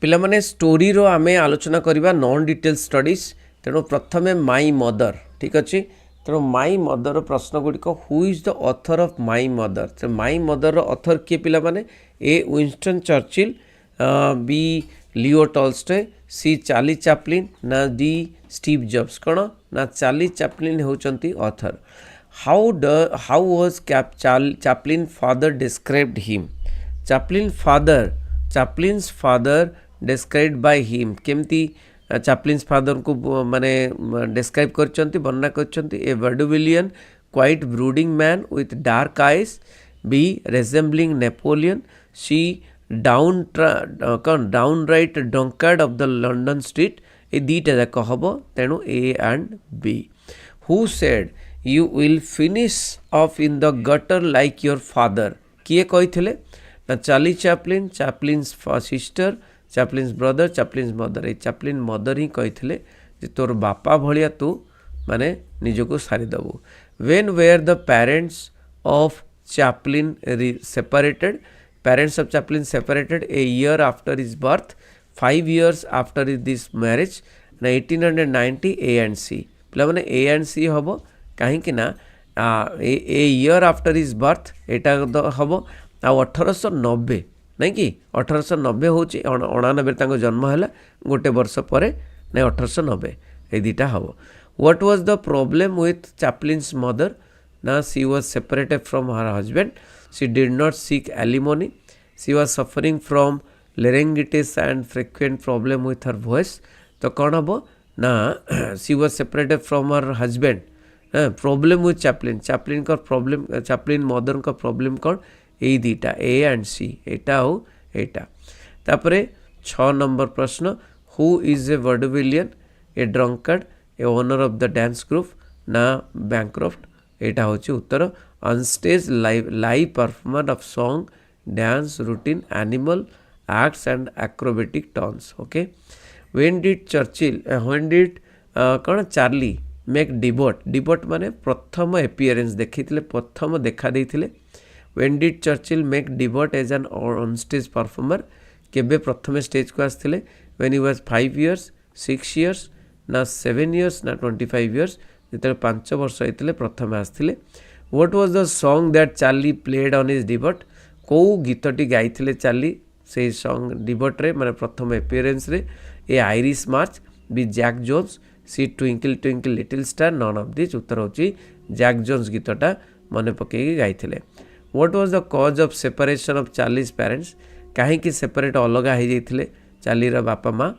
पिला माने स्टोरी रो आमे आलोचना करिबा नॉन डिटेल स्टडीज तेणु प्रथमे माई मदर ठीक अच्छे तेणु माई मदर प्रश्न गुड़िक who is the author of my mother तो माई मदर ऑथर किए पिला माने A Winston Churchill B Leo Tolstoy C Charlie Chaplin ना डी स्टीव जॉब्स कौन ना चार्ली चैपलिन होचंती author how was Chaplin father described him Chaplin's father described by him केमती Chaplin's father को माने describe करचंती वर्णना करचंती a vaudevillian quite brooding man with dark eyes B resembling Napoleon C downright drunkard of the London street ए दीटा जाक हबो तेणु A and B who said you will finish off in the gutter like your father किए कहिथिले ना Charlie Chaplin Chaplin's sister Chaplin's brother Chaplin's mother ये Chaplin mother ही कही जे तोर बापा भलिया तू माने निजको सारीदेबू when were the parents of Chaplin separated parents of Chaplin separated a year after his birth 5 years after this marriage ना 1890 ए एंड सी पिला माने ए एंड सी हम कहीं ना ए ईयर आफ्टर हिज बर्थ एटा हम आ 1890 नहीं कि 1890 हूँ 89 जन्म है गोटे वर्ष पर नहीं 1890 ये दुटा हम what was the problem with Chaplin's mother ना she was separated from her husband she did not seek alimony she was suffering from laryngitis and frequent problem with her voice तो कौन हम ना she was separated from her husband problem with Chaplin Chaplin का problem Chaplin mother का problem कौन ए दीटा A and सी एटा हो एटा तापरे 6 नंबर प्रश्न who is a vaudevillian a drunkard a owner of the dance group ना बैंक्रफ्ट एटा होची उत्तर on stage live performer of song dance routine animal acts and acrobatic turns okay when did कौन चार्ली मेक डिबोट माने प्रथम appearance देखिथिले प्रथम देखा देथिले When did Churchill make debut as an on-stage performer? केबे प्रथम स्टेज को आसथिले when he was 5 years, 6 years, ना 7 years ना 25 years जिते 5 वर्ष होइतिले प्रथम आसथिले What was the song that Charlie played on his debut? को गीतटी गाइथिले चार्ली से सॉन्ग डिबट रे माने प्रथम अपीयरेंस रे A Irish march B Jack Jones C twinkle twinkle little star none of this उत्तर होची जैक जोन्स गीतटा मने पकेई गाइथिले What was the cause of separation of Charlie's parents? कहीं सेपरेट अलग हो जाते चार्ली रा बापा माँ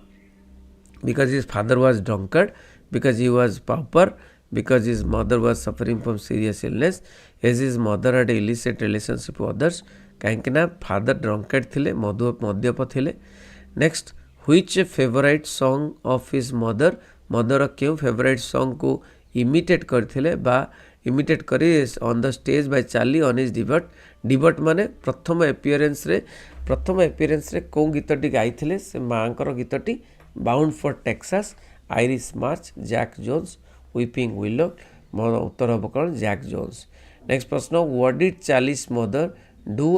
because his father was drunkard, because he was pauper, because his mother was suffering from serious illness, as his mother had illicit relationship with others. कहीं ना father ड्रंकेड थिले मद्यप थिले. Next which favorite song of his mother क्यों favourite song को imitate करथिले बा imitate करी on the stage by Charlie on his debut माने प्रथम अपीयरेंस रे को गीतटी गाइथिले से मांकर गीतटी bound for Texas Irish march Jack Jones weeping willow मोर उत्तर हम कौन जैक जोन्स. नेक्स्ट प्रश्न what did Charlie's mother do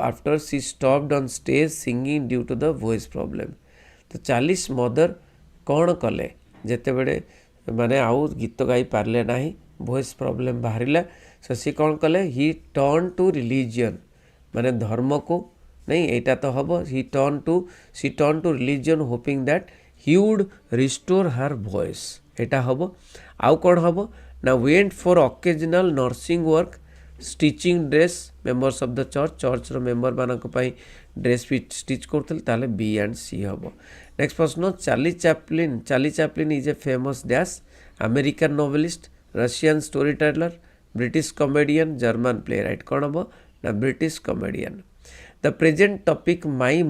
after she stopped on stage singing due to the voice problem. तो चार्लीस मदर कौन कले जेते बड़े माने आउ गीत गाई पारले नाही वॉइस प्रॉब्लम बाहरिला सो सी कौन कले ही टर्न टू रिलीजियन माने धर्म को नहीं एटा तो हबो she turn to religion hoping that he would restore her voice एटा हबो. आउ कौन हबो ना went for occasional nursing work stitching dress members of the church रो मेंबर मानक पई ड्रेस भी स्टिच करथल ताले बी एंड सी हबो. नेक्स्ट प्रश्न Charlie Chaplin is a famous dash American novelist Russian story teller British comedian German playwright कौन हम ना British comedian. The present topic my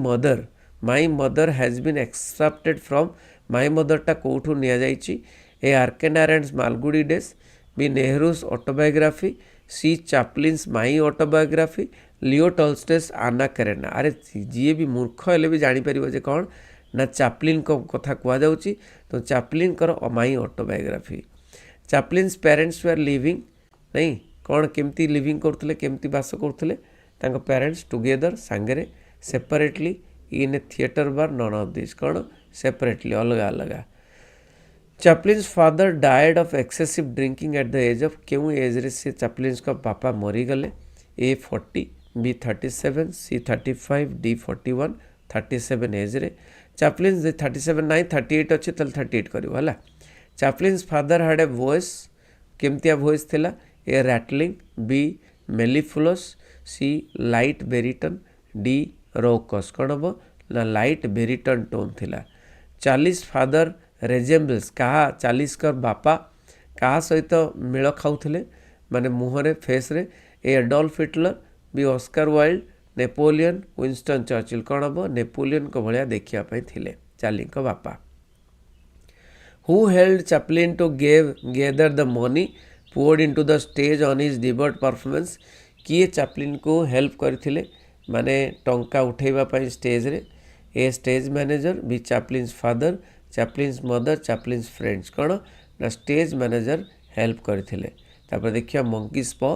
mother has been extracted from my मदरटा कौठू निया जाइछि A arcane errands Malgudi days B Nehru's autobiography C Chaplin's my autobiography Leo Tolstoy's Anna Karenina. अरे जी भी मूर्ख हेले भी जानी परिबो जे कौन ना चैपलिन को कथा कुआ जाउची तो चैपलिन कर my autobiography. Chaplin's parents were living नहीं कौन केमती लिविंग करथले केमती बास करथले तांको पेरेंट्स टुगेदर सांगरे separately in a theatre bar, none of this. कौन separately अलगा अलगा. Chaplin's father died of excessive drinking at the age of क्यों एज रे से Chaplin's का पापा मरी गले. A 40, B 37, C 35, D 41, 37 as रे. Chaplin's 37 नाई 38 अच्छे तल 38 करियो हला. Chaplin's father had a voice केमतिया voice थिला. A rattling, B mellifluous, C light baritone, D raucous. कौन हम ना light baritone tone थिला. Charlie's father resembles कहा चालीस कर बापा कहा सहित मेल खाऊले माने मुहरे फेस रे. A Adolf Hitler, B Oscar Wilde, Napoleon, Winston Churchill. कौन हम नेपोलियन को भाया देखापी थे चार्ली को बापा. Who helped Chaplin to gather the money poured into the stage on his debut performance. किए चैपलिन को हेल्प करथिले माने टंका उठेबा पई स्टेज रे. A stage manager, B Chaplin's father, Chaplin's mother, Chaplin's friends. कौन ना स्टेज मैनेजर हेल्प करथिले. तापर देखिया monkey's paw.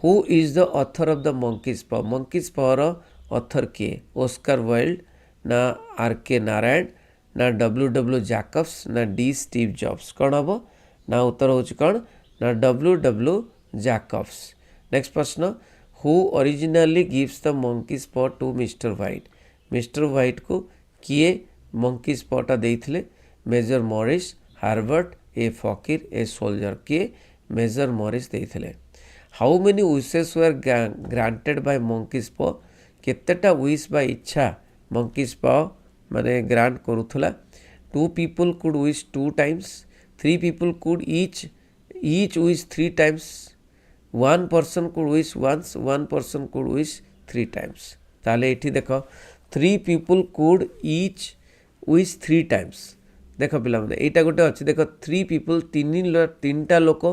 Who is the author of the monkey's paw. Monkey's paw रो ऑथर के ऑस्कर वाइल्ड, ना आर के नारायण, ना डब्ल्यू जैकब्स, ना डी स्टीव जॉब्स. कौन हम ना उत्तर होची कौन ना डब्ल्यू जैकब्स. नेक्स्ट प्रश्न. Who originally gives the monkey's paw to Mr White. Mr White को किए मंकीज पॉटा देइथिले. Major Morris, Herbert, a fakir, a soldier. किए मेजर मॉरिस देइथिले. How many wishes were granted by monkeys पॉ. केतेटा wish bye इच्छा monkeys paw माने grant करूथला. 2 people could wish 2 times. 3 people could each wish 3 times. 1 person could wish once. 1 person could wish 3 times. ताले एठी देखो 3 people could each wish 3 times. देखो पिला माने एटा गोटे अछि देखो 3 people तीनटा लोक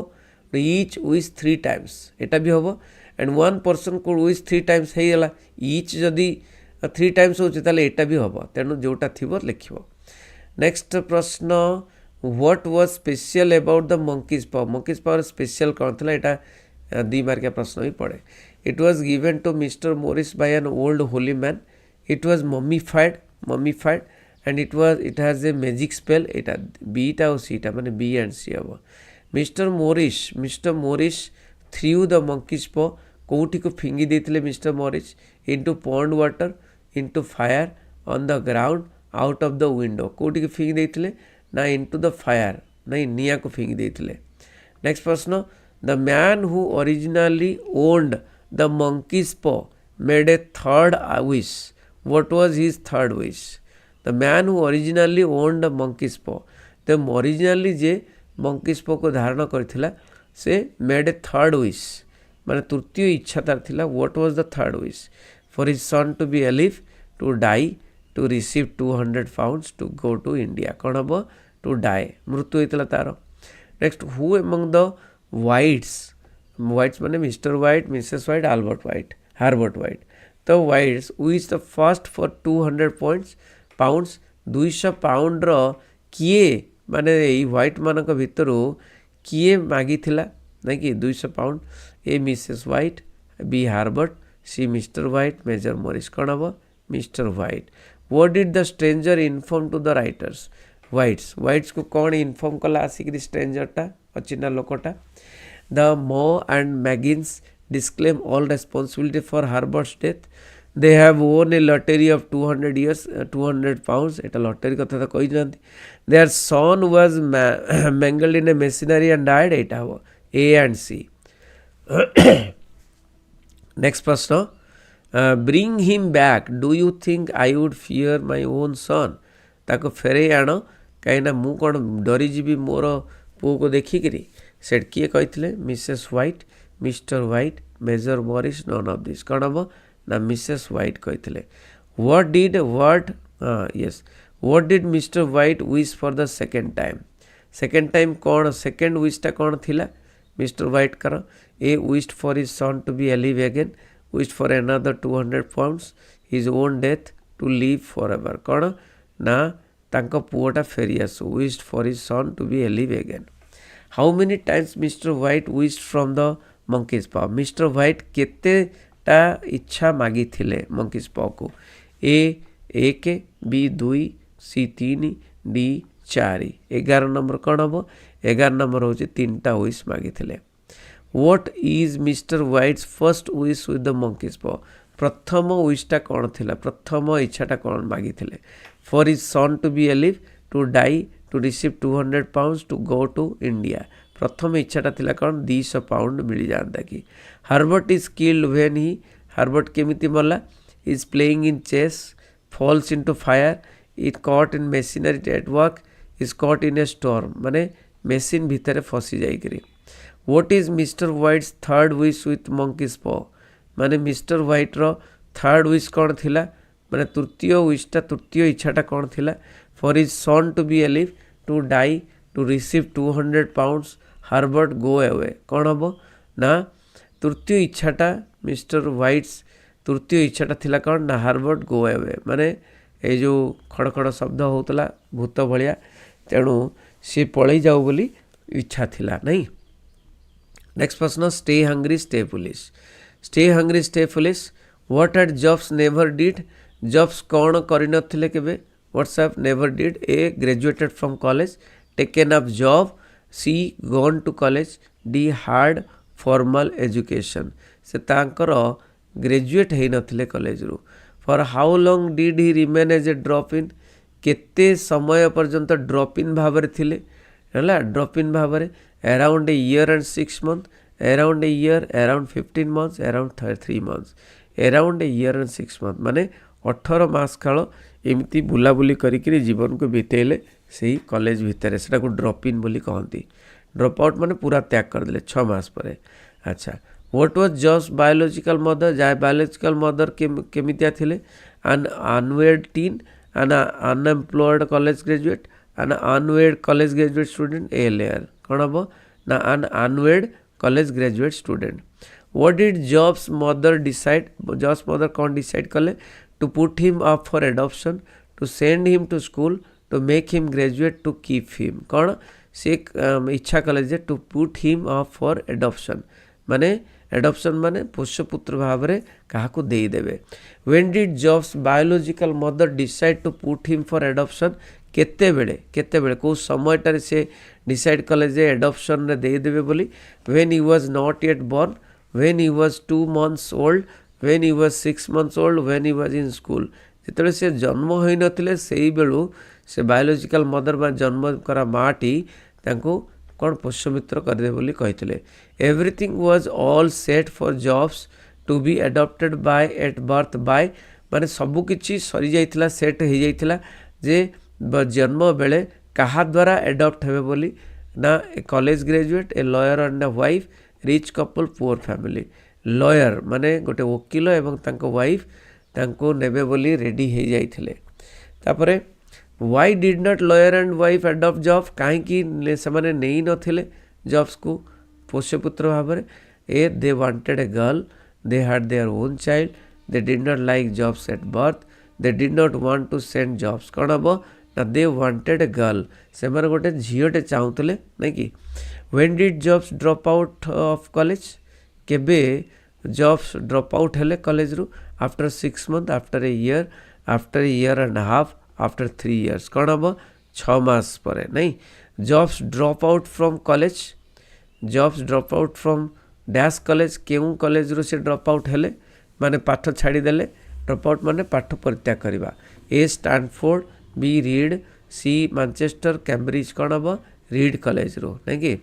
each wish 3 times. एटा भी होबो. and 1 person could wish 3 times हे गला. each जदी 3 times होछि ताले एटा भी होबो. तेनु जोटा थिबो लिखिबो. नेक्स्ट प्रश्न. What was special about the monkey's paw. monkey's paw special कौन था एटा 2 मार्किया प्रश्न ही पड़े. It was given to Mr. Morris by an old holy man. It was mummified and it has a magic spell. Etah B टा और C टा माने B and C हबो. Mr. Morris threw the monkey's paw. कोठी को फिंगी देथिले Mr. Morris into pond water, into fire, on the ground, out of the window. कोठी को फिंगी देथिले ना into the fire नहीं निया को फिंगी देथिले. नेक्स्ट प्रश्न. The man who originally owned the monkey's paw made a third wish. What was his third wish. The man who originally owned the monkey's paw. तो ओरिजिनली जे मंकीज पॉ को धारण करथिला से मेड ए थर्ड विश माने तृतीय इच्छा तार थिला. What was the third wish. For his son to be alive, to die, to receive 200 pounds, to go to India. कौन हम टू डाई मृत्यु होता तार. Next. Who among the Whites माने Mr White, Mrs White, Herbert White. तो Whites which the first for 200 pounds 200 pound किए माने ये व्हाइट मान भितर किए मागी थिला ना कि 200 pound. A Mrs White, B Herbert, C Mr White, Major Morris. कौन हम Mr White. What did the stranger inform to the writers. Whites को कौन इनफॉर्म कला आसिक स्ट्रेंजरटा अचिना लोकटा. The Maw and Meggins disclaim all responsibility for Herbert's death. They have won a lottery of 200 years 200 pounds. एटा लॉटरी कथा तो कही जानती. Their son was mangled in a machinery and died. एटा हो ए एंड सी. नेक्स्ट प्रश्न. Bring him back. Do you think I would fear my own son. ताको फेरे आण कहीं मु कौन डरीजी मोर पुओ को देखिकी. से किए कही Mrs White, Mr White, Major Morris, none of this. कौन हम ना मिसेस व्हाइट कही. What did Mr White wish for the second time. कौन सेकेंड विशटा कौन थिला मिस्टर व्हाइट कर. A wished for his son to be alive again, wished for another 200 pounds, his own death, to live forever. कौन ना तांको पुओटा फेरी आसु. Wished for his son to be alive again. How many times mister white wished from the monkey's पॉ. Mister white केतेटा इच्छा मागी थिले मंकीज पॉ को. ए एक बी 2 सी 3 डी 4 11 नंबर कौन हम 11 नंबर हूँ 3टा विश मागी what is mister White's first wish with the monkey's paw प्रथम विशटा कौन थिला प्रथम इच्छाटा कौन मागी for his son to be alive to die to receive 200 pounds to go to India प्रथम इच्छाटा थिला कौन 200 पाउंड मिल जाता कि Herbert is killed when he Herbert केमिति मरला is playing in chess falls into fire it caught in machinery at work is caught in a storm माने मेसिन भितर फसी जाइकरी what is mister White's third wish with monkey's paw माने Mr White रो third wish कौन थिला माने तृतीय विशटा तृतीय इच्छाटा कौन थिला for his son to be alive to die to receive 200 pounds Herbert go away कौन हम ना तृतीय इच्छाटा मिस्टर व्हाइट्स तृतीय इच्छाटा थिला कौन ना हार्बर्ट गो अवे माने ये जो खड़खड़ शब्द होतला भूत भलिया तेणु सी पळई जाऊ बोली इच्छा थिला नहीं। नेक्स्ट प्रश्न stay hungry stay foolish stay hungry stay foolish what had Jobs never did Jobs कौन करनथिले केबे WhatsApp never did A graduated from college taken up job C gone to college D had formal education से तांकर graduate है नथिले college रु for how long did he remain as a drop in केते समय पर्यंत ड्रॉप इन भाव थिले हला ड्रॉप इन भाव around a year and 6 month around a year around 15 months around 3 months around a year and 6 month माने 18 मास काल एमती बुलाबुली करिकरी जीवन को बितेले से कॉलेज भितर से ड्रॉप इन बोली कहती ड्रॉप आउट माने पूरा त्याग करदे 6 मास पर। अच्छा what was Jobs biological mother जाय बायोलॉजिकल मदर केमितिया थिले an unwed teen an unemployed college graduate an unwed college graduate student a lawyer कौन हम ना an unwed college graduate student what did Jobs mother decide Jobs mother कौन decide कले to put him up for adoption to send him to school to make him graduate to keep him कौन से इच्छा कले जे to put him up for adoption माने adoption माने पोष्यपुत्र भाव में क्या देदेवे when did Jobs biological mother decide to put him for adoption केते बेले को समयटार से डिसाइड कले जे एडॉप्शन रे देदेवे बोली when he was not yet born when he was 2 months old when he was 6 months old when he was in school जिते से जन्म हो नथिले सेही बेलू से बायोलॉजिकल मदर बा जन्म करा माटी तांको कौन पोष्यमित्र करदे बोली कहितले everything was all set for Jobs to be adopted by at birth by माने सबु किछि सरी जाइथिला सेट हो जाइथिला जे जन्म बेले कहा द्वारा एडॉप्ट हेबे बोली ना a college graduate a lawyer and a wife rich couple poor family lawyer माने गोटे वकील एवं तांको वाइफ तांको नेबे बोली रेडी हो जाइथिले तापरे why did not lawyer and wife adopt Job कहीं से नहीं नथिले जॉब्स को पोष्यपुत्र भाव में A they wanted a girl they had their own child they did not like Jobs at birth they did not want to send Jobs कौन हम ना दे वांटेड ए गर्ल से गोटे झीटे चाहूले नहीं कि when did Jobs drop out of college केबे jobs drop out हेले college रु after 6 month after a year and half after 3 years कौन हम 6 मास पर नहीं jobs drop out from college jobs drop out from dash college केउ college रो से ड्रॉप आउट हेले माने पाठ छाड़ीदेले ड्रॉप आउट माने पाठ परित्याग करवा A Stanford B Reed C Manchester Cambridge कौन हम रीड कॉलेज रो नहीं कि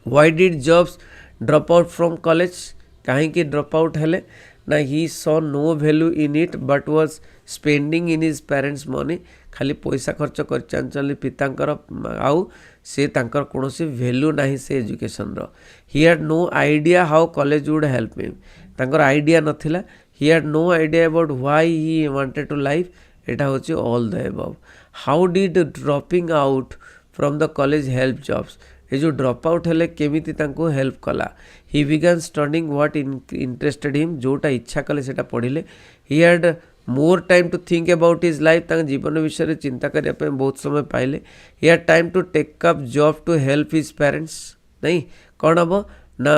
why did Jobs drop out from college कहीं ड्रॉप आउट हेले ना he saw no value in it but was spending in his parents money खाली पैसा खर्च कर चांचली पितांकर आउ से तांकर कोनोसी वैल्यू नाही से एजुकेशन रो he had no idea how college would help him तांकर आइडिया नथिला he had no idea about why he wanted to life एटा होची all the above how did dropping out from the college help Jobs ये जो drop out हेले केमिति तांको help कला he began studying what interested him जोटा इच्छा कले सेटा पढ़िले he had more time to think about his life तांग जीवन विषय चिंता करने पे बहुत समय पाइले he had time to take up job to help his parents नहीं कौन हम ना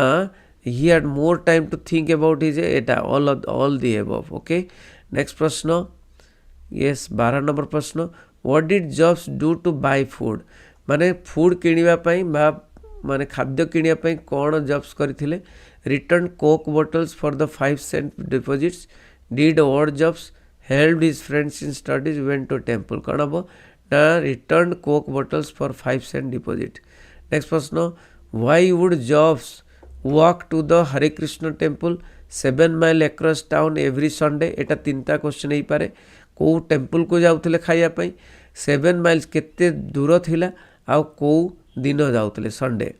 he had more time to think about his एटा all the above okay next प्रश्न यस 12 नंबर प्रश्न what did Jobs do to buy food माने food किनिबा पई माने खाद्य किनिबा पई कोन जॉब्स करथिले return Coke bottles for the 5 cent deposits did odd jobs helped his friends in studies went to temple कोन हबो ना return Coke bottles for 5 cent deposit next प्रश्न why would Jobs walk to the Hare Krishna temple 7 mile across town every Sunday एटा तीनटा question हो पारे को temple को जाऊले खाइबा 7 माइल्स केते दूर थिला आउ को दिन जाऊले Sunday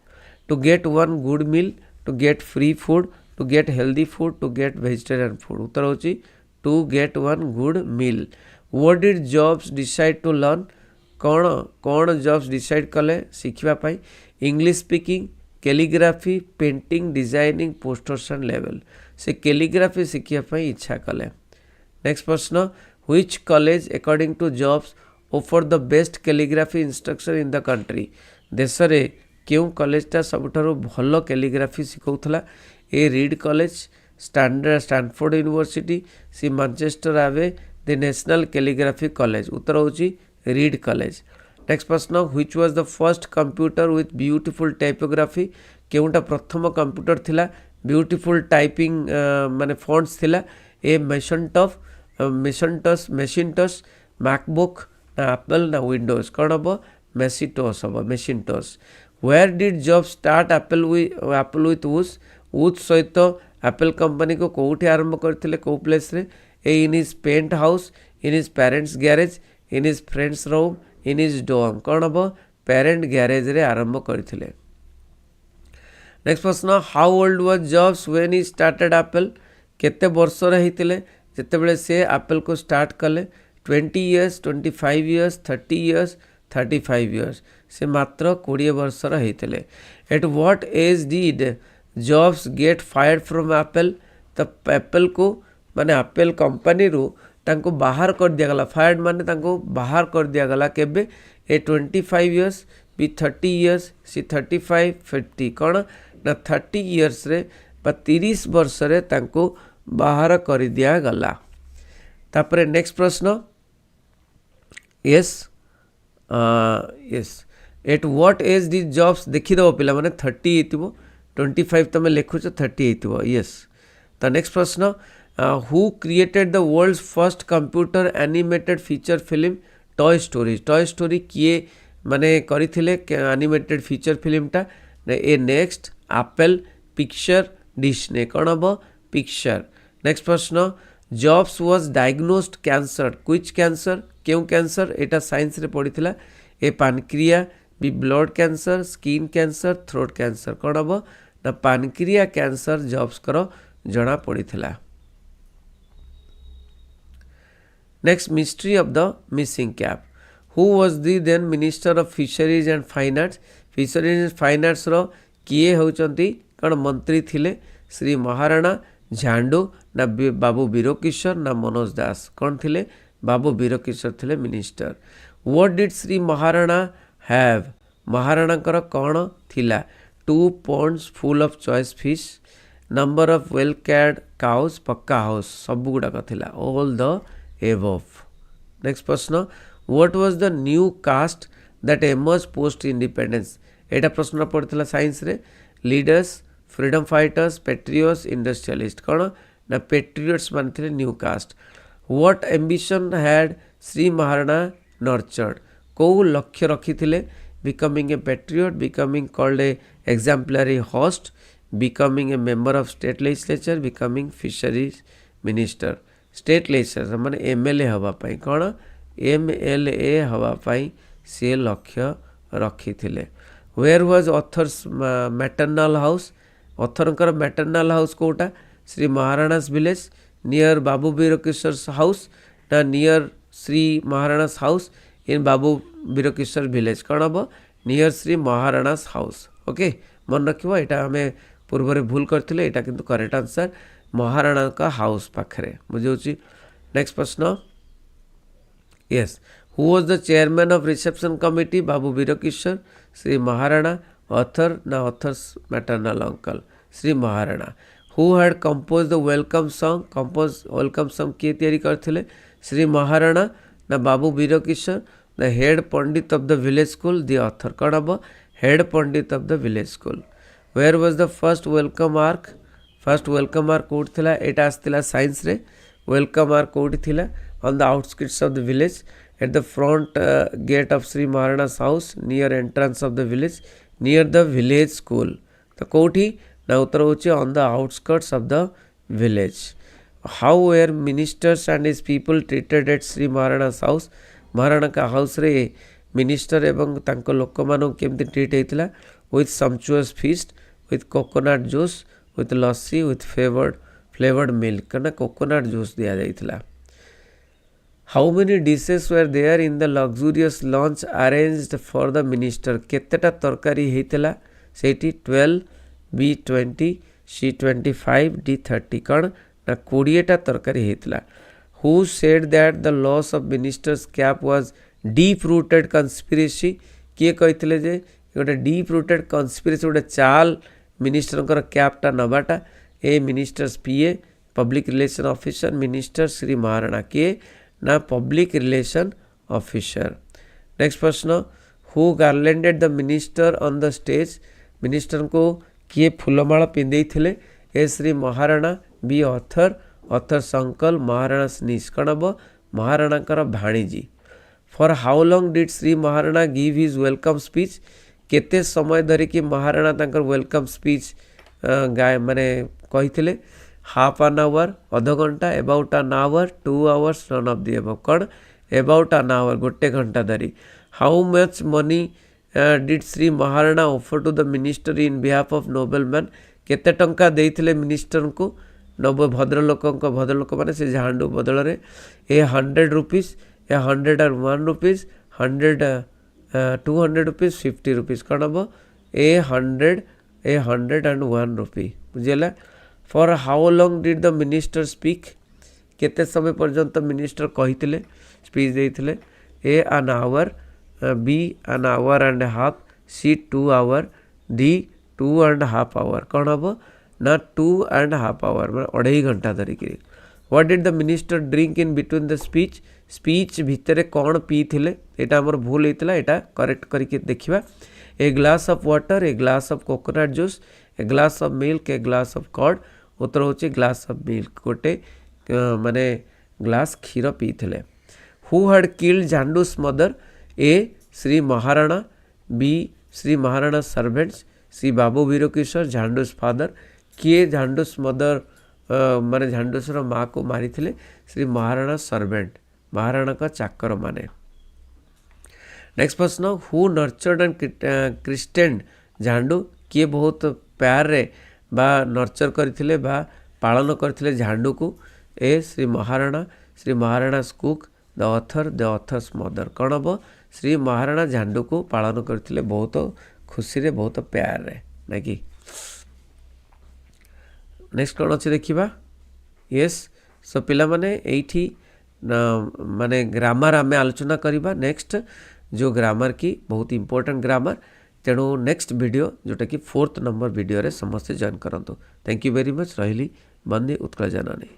to get one good meal to get free food to get healthy food to get vegetarian food उत्तर होची to get one good meal what did Jobs decide to learn कौन कौन जॉब्स डिसाइड कले शिखा English speaking calligraphy painting designing posters and level से calligraphy शिखा इच्छा कले नेक्स्ट प्रश्न which college according to Jobs offer the best calligraphy instructor in the country देश रे क्यों कॉलेजटा सबुठारु भल कैलीग्राफी शिखौथला A Reed College Stanford University C Manchester आवे द नेशनल कैलीग्राफी कॉलेज उत्तर होची रीड कॉलेज नेक्स्ट प्रश्न which was the first computer with beautiful typography केउटा प्रथम कंप्यूटर थिला ब्यूटीफुल टाइपिंग माने फॉन्ट्स थिला ए मेसिनटस मैकबुक ना एप्पल ना विंडोज कौन हम मेसिटोस हम Macintosh where did Job start Apple with वुड सहित एप्पल कंपनी को कौटी आरंभ करते कौ प्लेस रे A in his penthouse in his parents garage in his friends room in his dorm कौन हम पेरेंट गैरेज रे आरंभ करते नेक्स्ट प्रश्न how old was Jobs when he started Apple केते वर्ष रे हितले जेतेबेले से एप्पल को स्टार्ट कले 20 इयर्स 25 इयर्स 30 इयर्स 35 इयर्स से मात्र 20 वर्ष रे हितले at what age did Jobs get fired from Apple तो एप्पल को माने एप्पल कंपनी रू तांको बाहर कर दिया गला फायर्ड माने तांको बाहर कर दिया गला केबे ए 25 इयर्स बी 30 इयर्स सी 35 50 कौन ना 30 इयर्स रे 30 वर्ष रे तांको बाहर कर दिया गला तापरे नेक्स्ट प्रश्न yes yes at what age did Jobs देखिदेव पिला माने 30 हो 25 तुम लिखुच 30 हो यस तो नेक्स्ट प्रश्न who created the world's first computer animated feature film Toy Story किए माने करिथिले एनिमेटेड फीचर फिल्मटा A NeXT Apple Pixar Disney कौन हम पिक्चर नेक्स्ट प्रश्न Jobs was diagnosed cancer which cancer क्यों कैंसर एटा साइंस रे पढ़ी A pancreas B blood cancer skin cancer throat cancer कौन हम ना पानक्रिया कैंसर जॉब्स कर जना पड़ी next mystery of the missing cap who was the then minister of fisheries and fine arts fisheries and fine arts रो किए होचंती कौन मंत्री थिले श्री महाराणा झांडू ना बाबू वीरकिशोर ना मनोज दास कौन थिले बाबू वीरकिशोर थिले minister what did Shri Maharana have Maharana कौन थिला 2 ponds full of choice fish number of well cared cows pucca house सब गुड़ाक थिला ऑल द एबव नेक्स्ट प्रश्न what was the new caste that emerge post independence एटा प्रश्न पड़ता साइंस रे leaders freedom fighters patriots industrialist कौन ना पेट्रियट्स मानते new caste what ambition had Shri Maharana nurtured कौ लक्ष्य रखी थे becoming a patriot becoming called a exemplary host becoming a member of state legislature becoming fisheries minister state legislature माने MLA हवापाई कौन एमएलए हवापाई से लक्ष्य रखी थे where was author's maternal house ऑथरकर मैटरनल हाउस कोटा Shri Maharana's village near Babu Veerkishore house ना near Shri Maharana's house in Babu Veerkishore village कौन हम near Shri Maharana's house okay मन रखिबो एटा हमें पूर्व रे भूल करथिले एटा किंतु करेक्ट आंसर महाराणा का हाउस पाखरे बुझौची नेक्स्ट प्रश्न yes who was the chairman of reception committee Babu Virkishore Shri Maharana author ना author's maternal uncle Shri Maharana who had composed the welcome song किए तैयारी करथिले श्री महाराणा ना Babu Virkishore the head pandit of the village school the author कौन हम head pandit of the village school where was the first welcome arch कोड थिला एटा आस्तिला साइंस रे वेलकम आर्क कोड थिला on the outskirts of the village at the front gate of Shri Maharana's house near entrance of the village near the village school तो कोठी ना उत्तर होची on the outskirts of the village how were ministers and his people treated at Shri Maharana's house Maharana का house रे minister एवं तांको लोक मानक केमती ट्रीट हेतिला with sumptuous feast with coconut juice with lassi with flavoured milk कना कोकोनट जूस दिया जाइतिला how many dishes were there in the luxurious lunch arranged for the minister केतेटा तरकारी हेतिला सेठी 12 बी 20 सी 25 डी 30 कण ना 20टा तरकारी हेतिला who said that the loss of minister's cap was deep rooted conspiracy किए कहते जे गोटे डीप रूटेड कन्स्पिरेसी गोटे चाल मिनिस्टर कैपटा नबाटा A minister's PA public relation officer minister Shri Maharana किए ना पब्लिक रिलेशन ऑफिसर नेक्स्ट प्रश्न who garlanded the minister on the stage minister को किए फूलमाला पिंधे थे A Shri Maharana B author संकल महाराणा स्नीस कौन हम Maharana भाणीजी for how long did Shri Maharana give his welcome speech केते समय धरिकी महाराणा तांकर वेलकम स्पीच गाय माने कही हाफ एन आवर अध घंटा about an hour 2 hours none of the above कौन अबाउट एन आवर गोटे घंटा धरी how much money did Shri Maharana offer to the minister in behalf of noble man केते टंका देइथिले मिनिस्टर को भद्रलोक माने से झांडू बदल रे A 100 rupees A 101 rupees 200 rupees 50 rupees कौन हम ए 101 रुपी बुझेगा for how long did the minister speak केते समय पर्यंत मिनिस्टर कही स्पीच देते A an hour B an hour and half C 2 hour D 2.5 hour कौन हम ना 2.5 आवर मैं 2.5 घंटा धरिकी what did the minister drink in between the speech भितर कौन पी थे यहाँ आमर भूल होता है करेक्ट करके देखा A glass of water A glass of coconut juice A glass of milk A glass of curd उत्तर हूँ ग्लास ऑफ मिल्क गोटे माने ग्लास क्षीर पी थे who had killed Jhandu's mother A Shri Maharana B Shri Maharana servants C Babu Virkishore Jhandu's father किए झांडूस मदर माने झांडूसर माँ को मारी थे श्री महाराणा सर्वेंट महाराणा का चाकर माने नेक्स्ट प्रश्न हु नर्चर्ड एंड क्रिस्टेंड झांडू किए बहुत प्यार रे बा नर्चर करथिले बा पालन करथिले झांडू को A Shri Maharana cook the author's mother कौन हम श्री महाराणा झांडू को पालन करथिले बहुत खुशी रे बहुत प्यार रे ना कि नेक्स्ट कौन अच्छे देखा यस सो पिला माने एठी माने ग्रामर आम आलोचना करवा नेक्स्ट जो ग्रामर की बहुत इंपोर्टेंट ग्रामर तेणु नेक्स्ट वीडियो जोटा कि 4th नंबर वीडियो रे समस्त जॉइन करंतु थैंक यू वेरी मच रही बंदे उत्कल जननी।